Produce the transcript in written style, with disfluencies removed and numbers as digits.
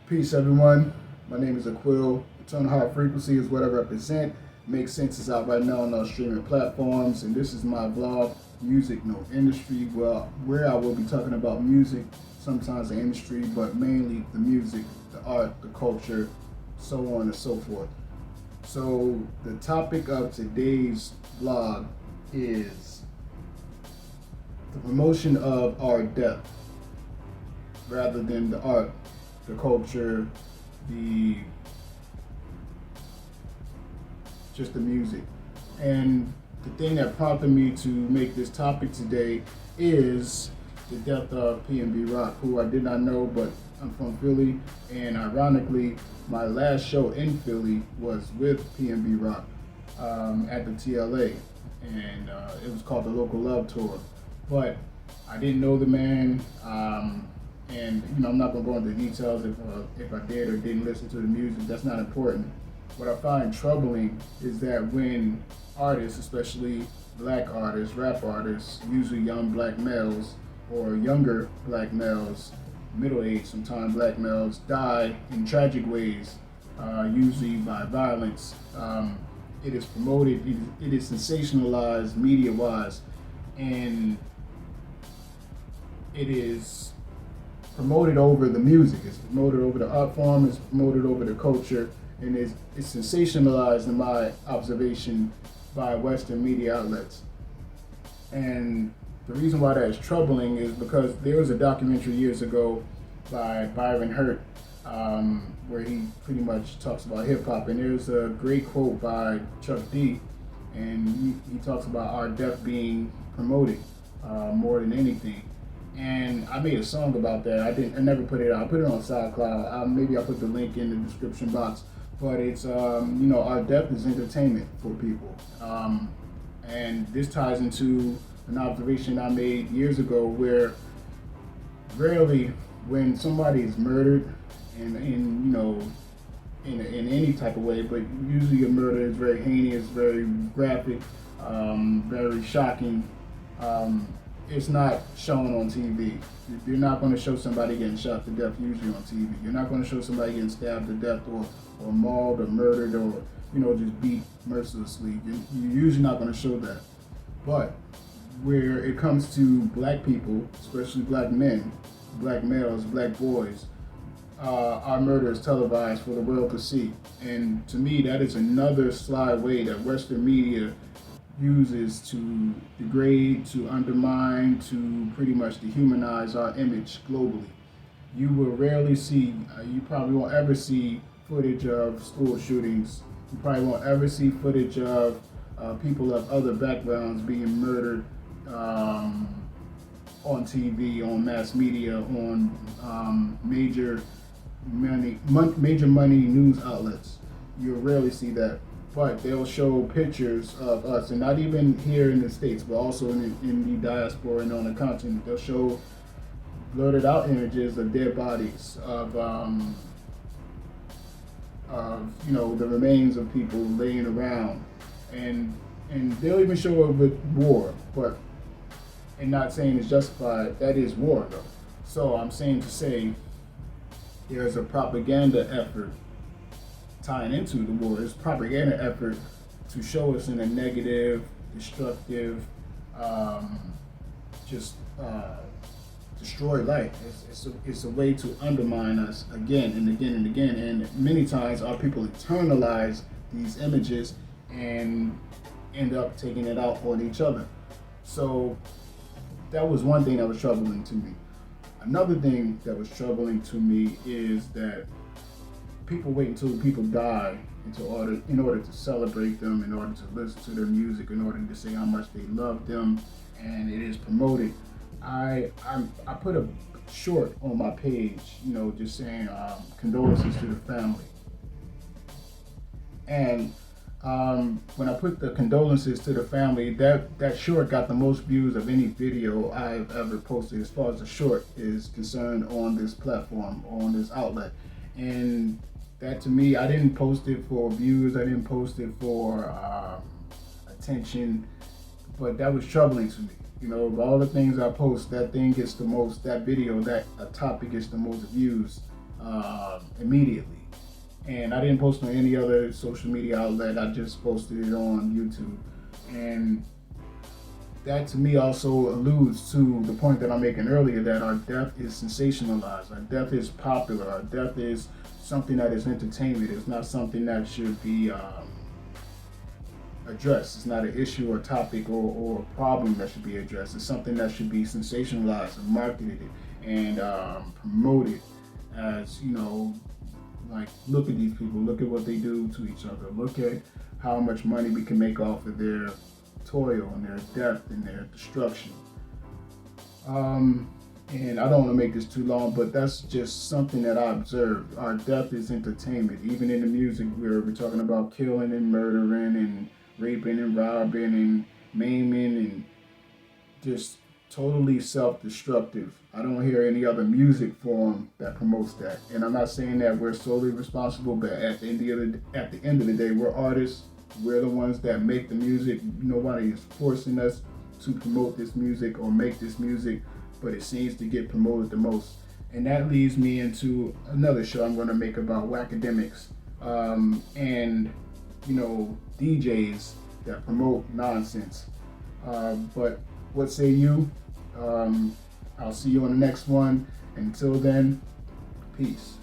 Peace, everyone. My name is Aquil. Tone high frequency is what I represent. Makes Sense is out right now on our streaming platforms, and this is my vlog, Music No Industry, where I will be talking about music, sometimes the industry, but mainly the music, the art, the culture, so on and so forth. So the topic of today's vlog is the promotion of our death rather than the art, the culture, the just the music. And the thing that prompted me to make this topic today is the death of PNB Rock, who I did not know, but I'm from Philly, and ironically, my last show in Philly was with PNB Rock at the TLA, and it was called the Local Love Tour. But I didn't know the man. And I'm not gonna go into details if I did or didn't listen to the music. That's not important. What I find troubling is that when artists, especially black artists, rap artists, usually young black males or younger black males, middle-aged sometimes black males, die in tragic ways, usually by violence, it is promoted, it is sensationalized media-wise, and it is promoted over the music, it's promoted over the art form, it's promoted over the culture, and it's sensationalized in my observation by Western media outlets. And the reason why that is troubling is because there was a documentary years ago by Byron Hurt where he pretty much talks about hip hop, and there's a great quote by Chuck D, and he talks about our death being promoted more than anything. And I made a song about that. I never put it out. I put it on SoundCloud. Maybe I'll put the link in the description box. But it's our death is entertainment for people. And this ties into an observation I made years ago, where rarely when somebody is murdered in any type of way, but usually a murder is very heinous, very graphic, very shocking. It's not shown on TV. You're not going to show somebody getting shot to death usually on TV. You're not going to show somebody getting stabbed to death or mauled or murdered or just beat mercilessly. You're usually not going to show that. But where it comes to black people, especially black men, black males, black boys, our murder is televised for the world to see. And to me, that is another sly way that Western media uses to degrade, to undermine, to pretty much dehumanize our image globally. You will rarely see, you probably won't ever see footage of school shootings. You probably won't ever see footage of people of other backgrounds being murdered on TV, on mass media, on major money news outlets. You'll rarely see that. But they'll show pictures of us, and not even here in the States, but also in the diaspora and on the continent. They'll show blurred out images of dead bodies, of the remains of people laying around, and they'll even show it with war. But and not saying it's justified, that is war though. So I'm saying to say there's a propaganda effort tying into the war. Is propaganda effort to show us in a negative, destructive, destroy life. It's a way to undermine us again and again and again. And many times our people internalize these images and end up taking it out on each other. So that was one thing that was troubling to me. Another thing that was troubling to me is that people wait until people die in order to celebrate them, in order to listen to their music, in order to say how much they love them, and it is promoted. I put a short on my page, just saying condolences to the family. And when I put the condolences to the family, that short got the most views of any video I've ever posted as far as the short is concerned on this platform, on this outlet. And that to me, I didn't post it for views, I didn't post it for attention, but that was troubling to me. Of all the things I post, that thing gets the most, that video, that topic gets the most views immediately. And I didn't post on any other social media outlet. I just posted it on YouTube. And that to me also alludes to the point that I'm making earlier, that our death is sensationalized. Our death is popular. Our death is something that is entertainment. It's not something that should be addressed. It's not an issue or topic or a problem that should be addressed. It's something that should be sensationalized and marketed and promoted as, like, look at these people, look at what they do to each other, look at how much money we can make off of their toil and their death and their destruction. And I don't want to make this too long, but that's just something that I observed. Our death is entertainment. Even in the music, we're talking about killing and murdering and raping and robbing and maiming and just totally self-destructive. I don't hear any other music form that promotes that. And I'm not saying that we're solely responsible, but at the end of the day, we're artists. We're the ones that make the music. Nobody is forcing us to promote this music or make this music, but it seems to get promoted the most. And that leads me into another show I'm going to make about academics and DJs that promote nonsense. But what say you? I'll see you on the next one. Until then, peace.